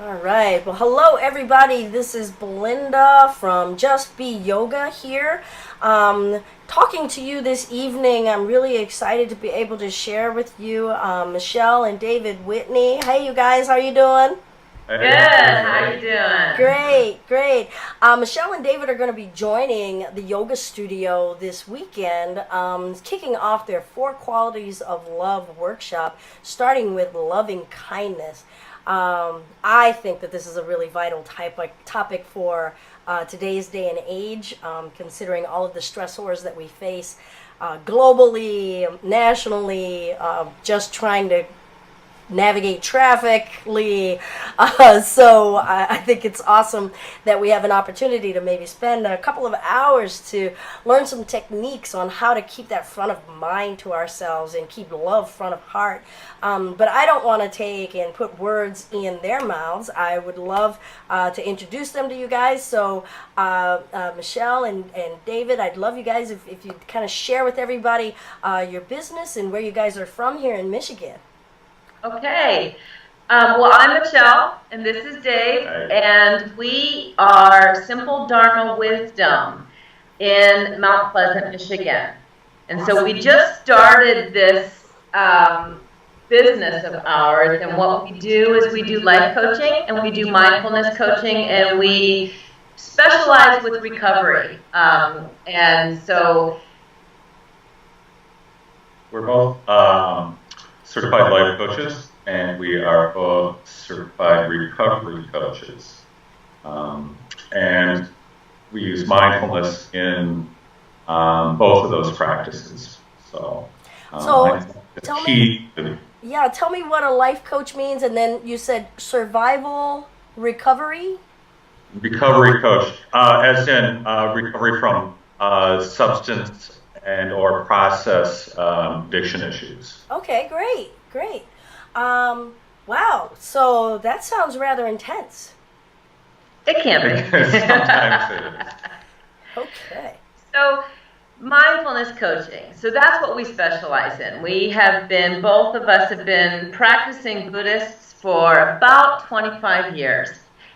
All right. Well, hello, everybody. This is Belinda from Just Be Yoga here. Talking to you this evening. I'm really excited to be able to share with you Michelle and David Whitney. Hey, you guys. How you doing? Good. How you doing? Great, great. Michelle and David are going to be joining the yoga studio this weekend, kicking off their Four Qualities of Love workshop, starting with loving kindness. I think that this is a really vital topic for today's day and age, considering all of the stressors that we face globally, nationally, just trying to navigate traffically. So I think it's awesome that we have an opportunity to maybe spend a couple of hours to learn some techniques on how to keep that front of mind to ourselves and keep love front of heart. But I don't want to take and put words in their mouths. I would love to introduce them to you guys. So Michelle and David, I'd love you guys if you kind of share with everybody your business and where you guys are from here in Michigan. Okay. Well, I'm Michelle, and this is Dave, and we are Simple Dharma Wisdom in Mount Pleasant, Michigan. And so we just started this business of ours, and what we do is we do life coaching, and we do mindfulness coaching, and we specialize with recovery. And so we're both certified life coaches, and we are both certified recovery coaches. And we use mindfulness in both of those practices. So tell me what a life coach means, and then you said survival recovery? Recovery coach, as in recovery from substance and or process addiction issues. Okay, great. Wow, so that sounds rather intense. It can be. Sometimes it is. Okay. So mindfulness coaching. So that's what we specialize in. Both of us have been practicing Buddhists for about 25 years.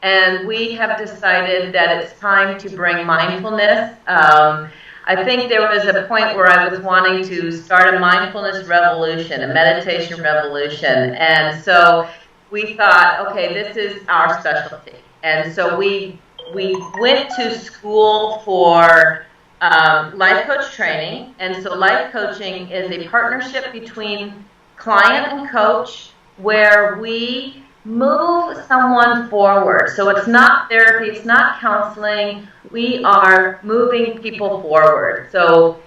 And we have decided that it's time to bring mindfulness. I think there was a point where I was wanting to start a mindfulness revolution, a meditation revolution. And so we thought, okay, this is our specialty. And so we went to school for life coach training. And so life coaching is a partnership between client and coach where we move someone forward. So it's not therapy, it's not counseling. We are moving people forward. So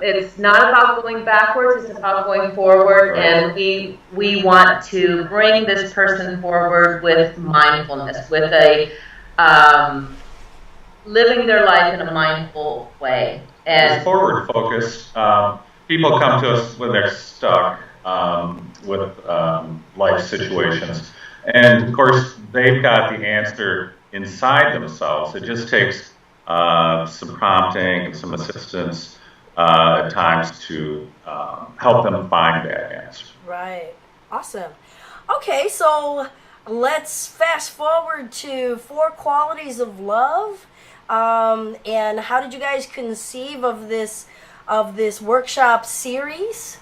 it's not about going backwards, it's about going forward. And we want to bring this person forward with mindfulness, with a living their life in a mindful way. And forward focus. People come to us when they're stuck with life situations. And of course, they've got the answer inside themselves. It just takes some prompting and some assistance at times to help them find that answer. Right. Awesome. Okay, so let's fast forward to Four Qualities of Love. And how did you guys conceive of this workshop series?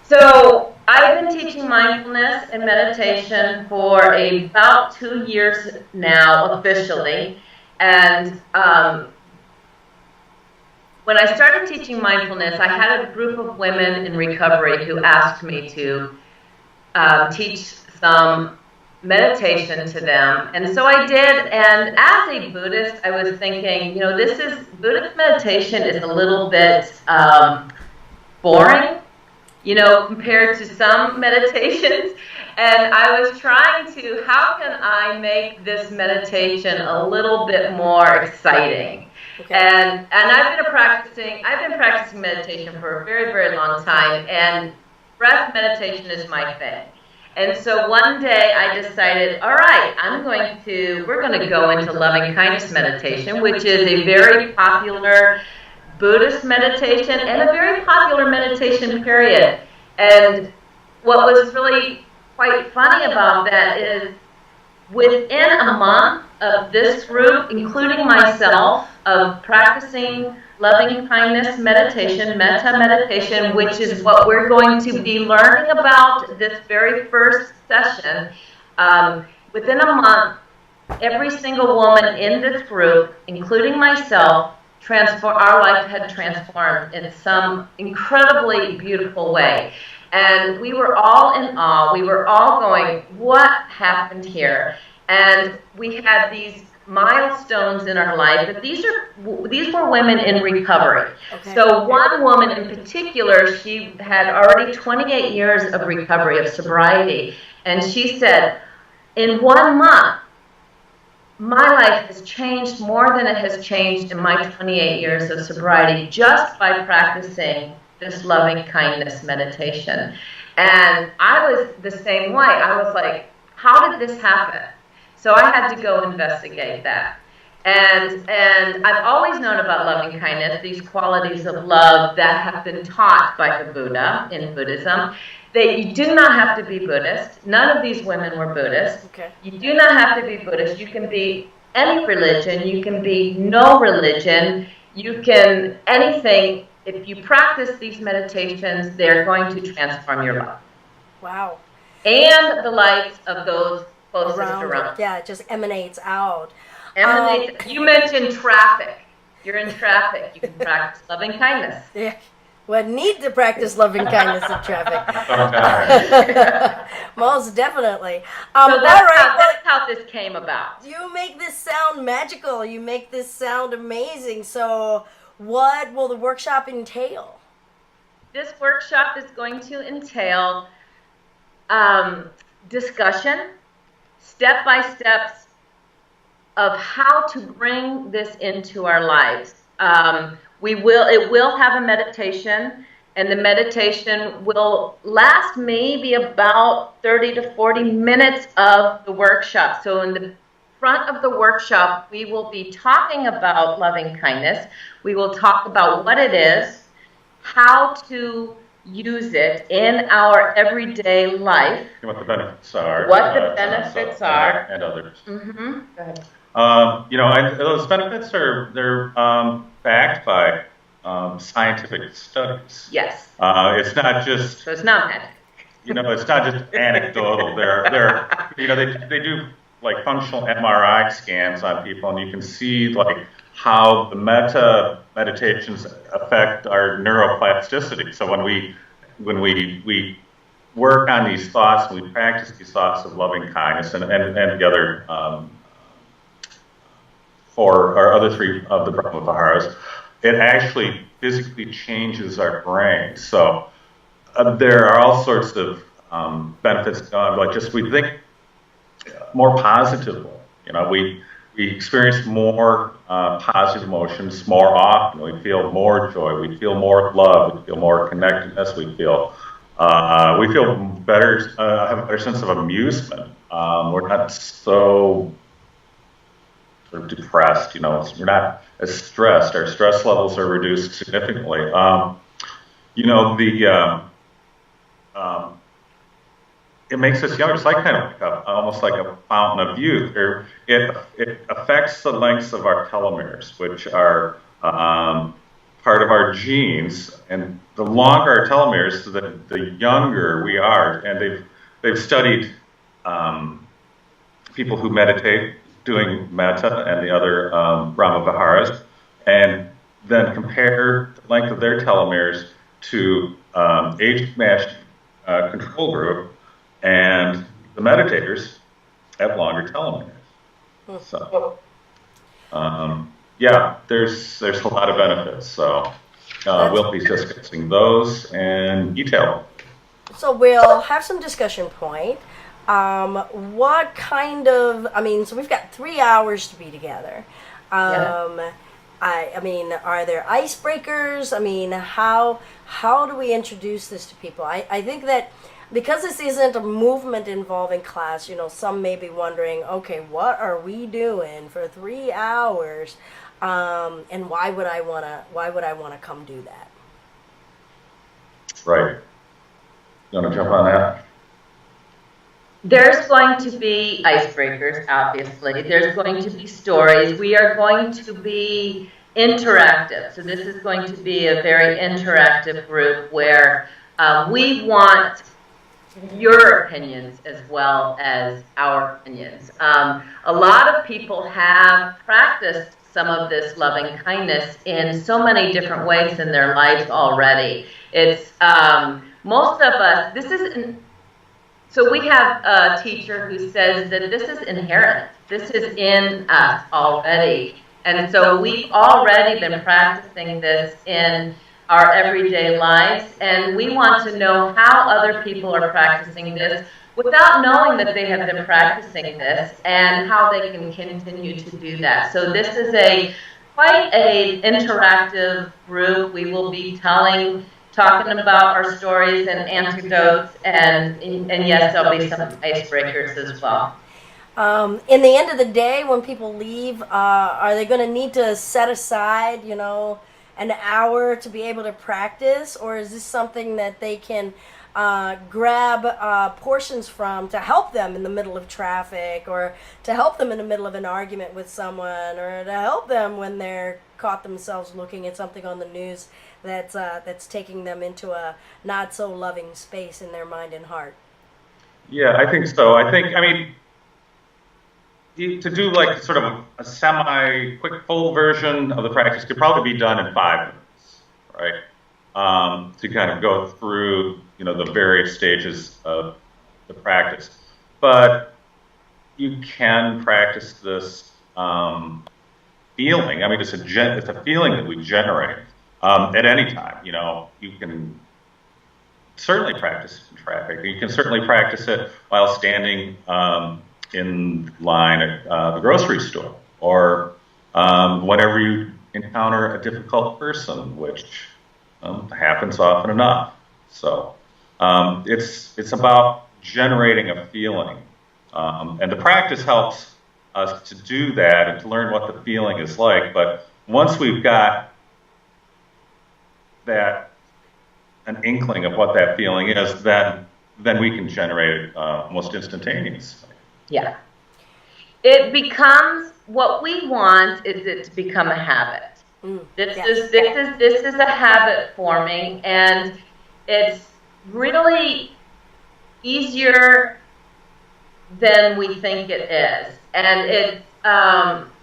So I've been teaching mindfulness and meditation for about 2 years now, officially. And when I started teaching mindfulness, I had a group of women in recovery who asked me to teach some meditation to them. And so I did. And as a Buddhist, I was thinking, Buddhist meditation is a little bit boring, compared to some meditations. And I was trying to, how can I make this meditation a little bit more exciting? Okay. And I've been practicing meditation for a very, very long time, and breath meditation is my thing. And so one day I decided, all right, we're going to go into loving kindness meditation, which is a very popular Buddhist meditation and a very popular meditation period. And what was really quite funny about that is within a month of this group, including myself, of practicing loving kindness meditation, metta meditation, which is what we're going to be learning about this very first session, within a month, every single woman in this group, including myself, our life had transformed in some incredibly beautiful way. And we were all in awe. We were all going, what happened here? And we had these milestones in our life. But these were women in recovery. Okay. So one woman in particular, she had already 28 years of recovery, of sobriety. And she said, in 1 month, my life has changed more than it has changed in my 28 years of sobriety just by practicing this loving kindness meditation. And I was the same way. I was like, how did this happen? So I had to go investigate that. And I've always known about loving kindness, these qualities of love that have been taught by the Buddha in Buddhism. You do not have to be Buddhist. None of these women were Buddhist. Okay. You do not have to be Buddhist. You can be any religion. You can be no religion. You can anything. If you practice these meditations, they're going to transform your life. Wow. And the lives of those closest around. Yeah, it just emanates out. You mentioned traffic. You're in traffic. You can practice loving kindness. Yeah. Well, need to practice loving kindness in traffic. Most definitely. So that's how this came about. You make this sound magical. You make this sound amazing. So what will the workshop entail? This workshop is going to entail discussion, step-by-steps of how to bring this into our lives. It will have a meditation, and the meditation will last maybe about 30 to 40 minutes of the workshop. So in the front of the workshop, we will be talking about loving kindness. We will talk about what it is, how to use it in our everyday life. What the benefits are. What the benefits are. And others. Mm-hmm. Go ahead. Those benefits they're backed by scientific studies. Yes. It's not just. So it's not magic. It's not just anecdotal. They do like functional MRI scans on people, and you can see like how the metta meditations affect our neuroplasticity. So when we work on these thoughts, and we practice these thoughts of loving kindness and the other. For our other three of the Brahma Viharas, it actually physically changes our brain. So there are all sorts of benefits. Like we think more positively. We experience more positive emotions more often. We feel more joy. We feel more love. We feel more connectedness. We feel better. Have a better sense of amusement. We're not so sort of depressed, we're not as stressed. Our stress levels are reduced significantly. It makes us younger. It's like kind of almost like a fountain of youth. It affects the lengths of our telomeres, which are part of our genes. And the longer our telomeres, the younger we are. And they've studied people who meditate doing metta and the other Brahma Viharas, and then compare the length of their telomeres to age-matched control group, and the meditators have longer telomeres. So, there's a lot of benefits. So we'll be discussing those in detail. So we'll have some discussion point. What kind of, so we've got 3 hours to be together. Are there icebreakers? How do we introduce this to people? I think that because this isn't a movement involving class, some may be wondering, okay, what are we doing for 3 hours? And why would I wanna come do that? Right. You want to jump on that? There's going to be icebreakers, obviously. There's going to be stories. We are going to be interactive. So this is going to be a very interactive group where we want your opinions as well as our opinions. A lot of people have practiced some of this loving kindness in so many different ways in their lives already. It's most of us, this is, so we have a teacher who says that this is inherent. This is in us already. And so we've already been practicing this in our everyday lives, and we want to know how other people are practicing this without knowing that they have been practicing this and how they can continue to do that. So this is quite an interactive group. We will be talking about our stories and anecdotes, and yes, there'll be some icebreakers as well. In the end of the day, when people leave, are they going to need to set aside, an hour to be able to practice, or is this something that they can grab portions from to help them in the middle of traffic, or to help them in the middle of an argument with someone, or to help them when they're caught themselves looking at something on the news that's taking them into a not so loving space in their mind and heart? Yeah, I think so. To do like sort of a semi-quick full version of the practice could probably be done in 5 minutes, right? To kind of go through, the various stages of the practice. But you can practice this feeling. It's a feeling that we generate at any time. You can certainly practice in traffic. You can certainly practice it while standing in line at the grocery store, or whenever you encounter a difficult person, which happens often enough. So it's about generating a feeling, and the practice helps us to do that and to learn what the feeling is like. But once we've got an inkling of what that feeling is, then we can generate it almost instantaneously. Yeah. It becomes, what we want is it to become a habit. This is a habit forming, and it's really easier than we think it is. And it's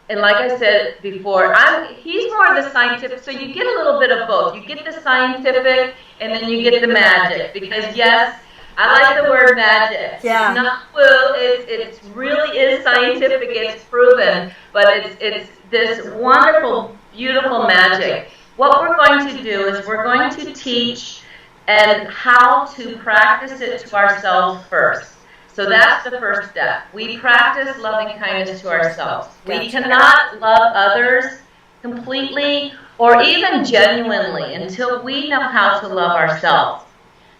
and like I said before, he's more of the scientific, so you get a little bit of both. You get the scientific, and then you get the magic, because yes, I like the word magic. Yeah. It's not woo. It really is scientific. It's proven, but it's this wonderful, beautiful magic. What we're going to do is we're going to teach and how to practice it to ourselves first. So that's the first step. We practice loving kindness to ourselves. We cannot love others completely or even genuinely until we know how to love ourselves.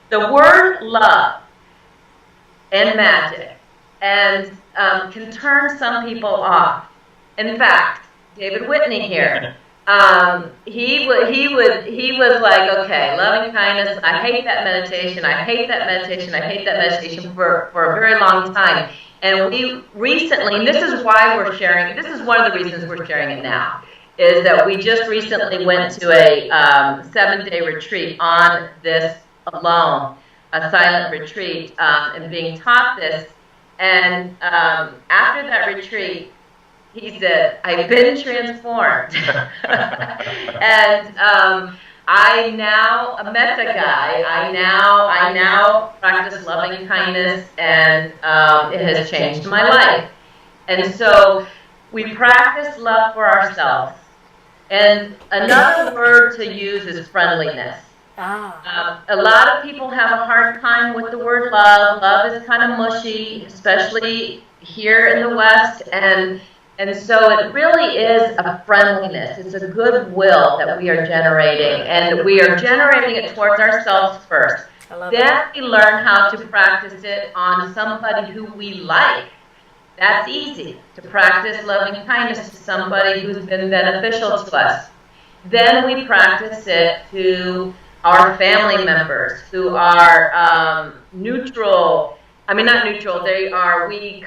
The word love and magic and can turn some people off. In fact, David Whitney here, he was like, okay, loving kindness, I hate that meditation, I hate that meditation, I hate that meditation for a very long time. And we recently, and this is why we're sharing, this is one of the reasons we're sharing it now, is that we just recently went to a 7-day retreat on this alone, a silent retreat, and being taught this. And after that retreat, he said, I've been transformed. And I now met a guy. I now practice loving kindness, and it has changed my life. And so we practice love for ourselves. And another word to use is friendliness. A lot of people have a hard time with the word love. Love is kind of mushy, especially here in the West, and so it really is a friendliness. It's a goodwill that we are generating, and we are generating it towards ourselves first. Then we learn how to practice it on somebody who we like. That's easy, to practice loving kindness to somebody who's been beneficial to us. Then we practice it to our family members who are neutral I mean, not neutral. They are. We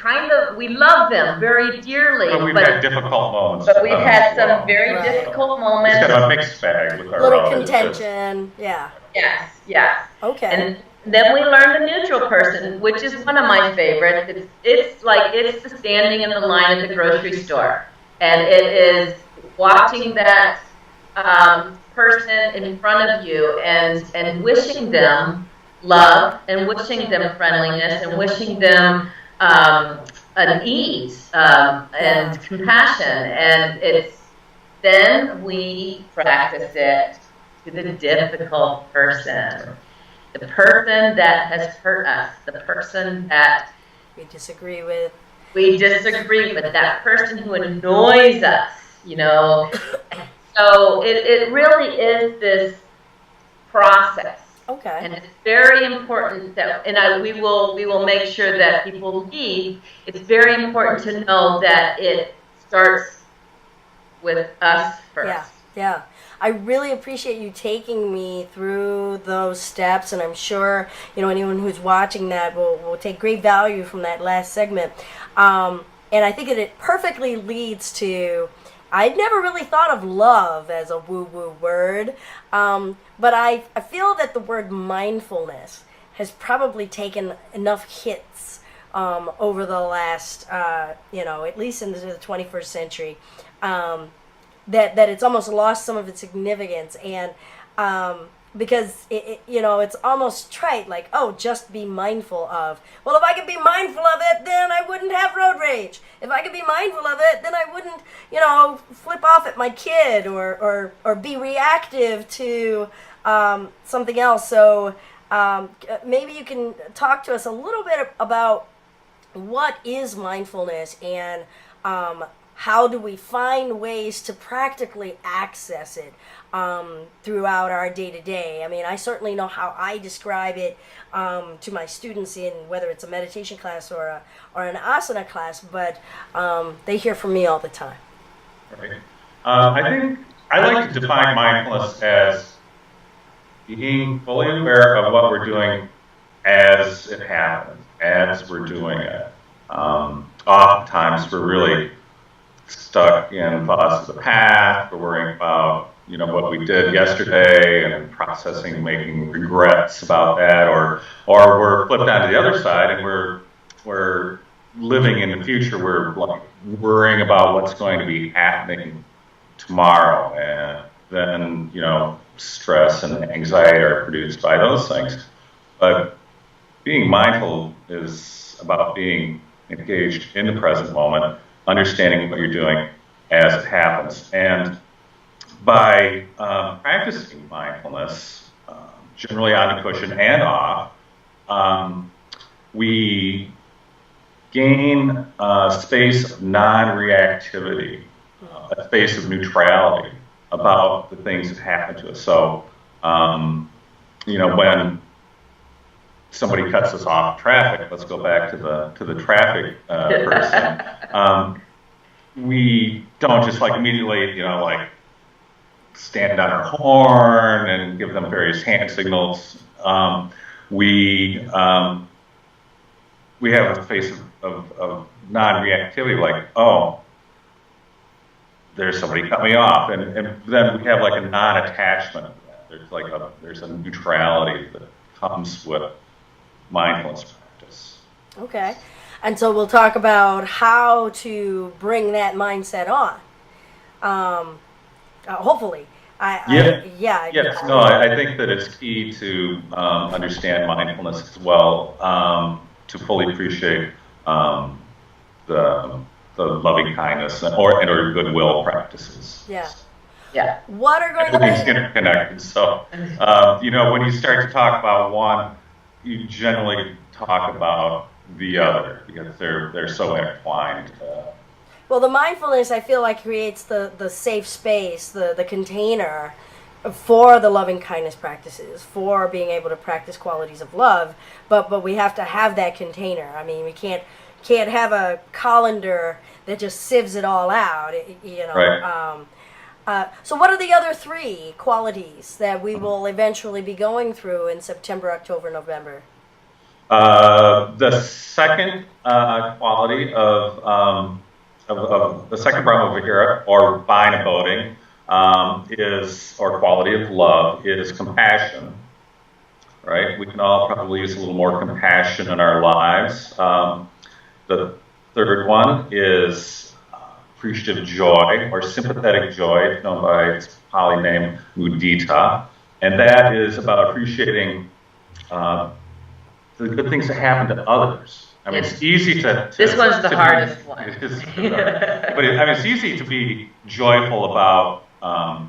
love them very dearly. But we've had difficult moments. But we've had some well. very Right. difficult moments. It's kind of a mixed bag with our Little relatives. contention, yeah. Yes. Okay. And then we learned the neutral person, which is one of my favorites. It's the standing in the line at the grocery store, and it is watching that person in front of you and wishing them love and wishing them friendliness and wishing them an ease and compassion. And then we practice it to the difficult person. The person that has hurt us, the person that we disagree with, that person who annoys us, So it really is this process. Okay. And it's very important that, we will make sure that people leave. It's very important to know that it starts with us first. Yeah. I really appreciate you taking me through those steps, and I'm sure anyone who's watching that will take great value from that last segment. And I think it perfectly leads to, I'd never really thought of love as a woo-woo word, but I feel that the word mindfulness has probably taken enough hits over the last, at least into the 21st century, that it's almost lost some of its significance, and because it's almost trite, like, oh, just be mindful of. Well, if I could be mindful of it, then I wouldn't have road rage. If I could be mindful of it, then I wouldn't, flip off at my kid or be reactive to something else. So maybe you can talk to us a little bit about what is mindfulness, and how do we find ways to practically access it throughout our day-to-day? I mean, I certainly know how I describe it to my students, in whether it's a meditation class or an asana class, but they hear from me all the time. Right. I think I like to define mindfulness as being fully aware of what we're doing as it happens, as we're doing it. Oftentimes we're really stuck in thoughts of the past. We're worrying about what we did yesterday and processing, making regrets about that, or we're flipped onto the other side and we're living in the future. We're worrying about what's going to be happening tomorrow, and then stress and anxiety are produced by those things. But being mindful is about being engaged in the present moment, understanding what you're doing as it happens. And by practicing mindfulness, generally on the cushion and off, we gain a space of non-reactivity, a space of neutrality about the things that happen to us. So, when somebody cuts us off traffic, let's go back to the traffic person. We don't just immediately, stand on our horn and give them various hand signals. We have a space of non-reactivity, like, oh, there's somebody cut me off, and then we have a non-attachment to that. There's a neutrality that comes with mindfulness practice. Okay. And so we'll talk about how to bring that mindset on. Hopefully. I think that it's key to understand mindfulness as well, to fully appreciate the loving kindness or goodwill practices. Yeah. What are going to Everything's interconnected. So, when you start to talk about one, you generally talk about the other because they're so intertwined. Well, the mindfulness, I feel like, creates the safe space, the container for the loving kindness practices, for being able to practice qualities of love. But we have to have that container. I mean, we can't have a colander that just sieves it all out. Right. So what are the other three qualities that we will eventually be going through in September, October, November? The second quality of the second Brahma Vihara, or vine aboding, or quality of love, is compassion. Right? We can all probably use a little more compassion in our lives. The third one is appreciative joy, or sympathetic joy, known by its Pali name mudita, and that is about appreciating the good things that happen to others. I mean, it's easy to this one's the hardest one. But it's easy to be joyful about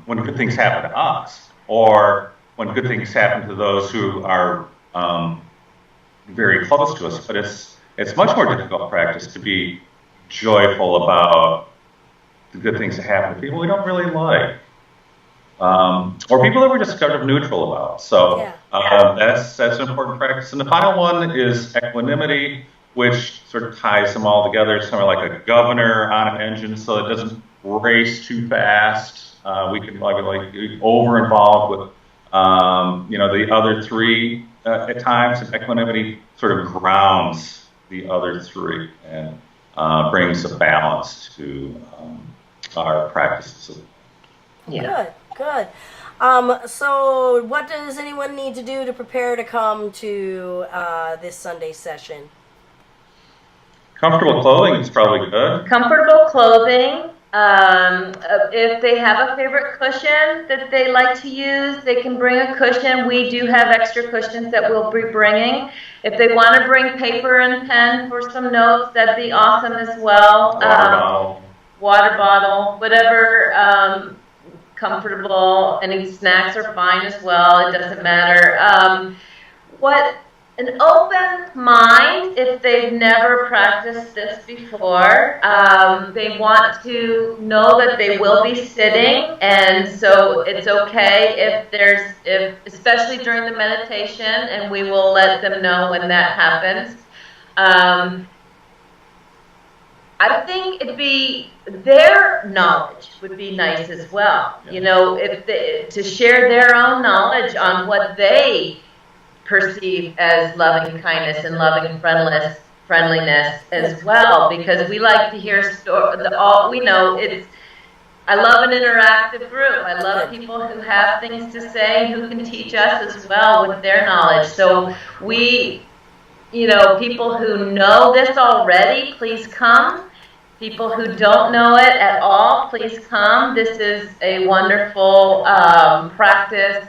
when good things happen to us, or when good things happen to those who are very close to us. But it's much more difficult practice to be joyful about the good things that happen to people we don't really like, or people that we're just kind of neutral about. So that's an important practice. And the final one is equanimity, which sort of ties them all together. It's kind of like a governor on an engine, so it doesn't race too fast. We can like over involved with the other three at times, and equanimity sort of grounds the other three and brings a balance to our practices. Good. So what does anyone need to do to prepare to come to this Sunday session? Comfortable clothing is probably good. Comfortable clothing. If they have a favorite cushion that they like to use, they can bring a cushion. We do have extra cushions that we'll be bringing. If they want to bring paper and pen for some notes, that'd be awesome as well. Water bottle, whatever, comfortable. Any snacks are fine as well. It doesn't matter. An open mind, if they've never practiced this before, they want to know that they will be sitting, and so it's okay if especially during the meditation, and we will let them know when that happens. I think their knowledge would be nice as well. To share their own knowledge on what they perceive as loving kindness and loving friendliness as well, because we like to hear I love an interactive group. I love people who have things to say, who can teach us as well with their knowledge. So people who know this already, please come. People who don't know it at all, please come. This is a wonderful practice.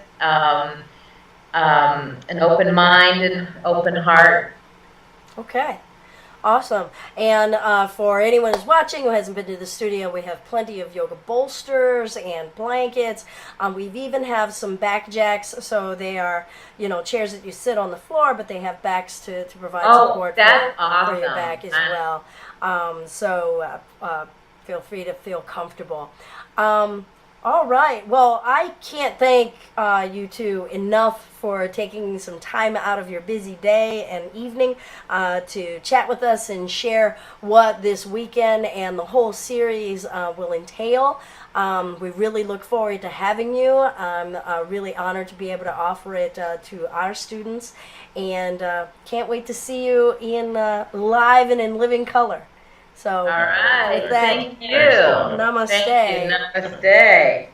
An open mind and open heart. Okay, awesome. And for anyone who's watching who hasn't been to the studio, we have plenty of yoga bolsters and blankets. We even have some back jacks, so they are chairs that you sit on the floor, but they have backs to provide support for your back as well. So feel free to feel comfortable. All right. Well, I can't thank you two enough for taking some time out of your busy day and evening to chat with us and share what this weekend and the whole series will entail. We really look forward to having you. I'm really honored to be able to offer it to our students, and can't wait to see you in live and in living color. So, all right. Thank you. Namaste. Thank you. Namaste.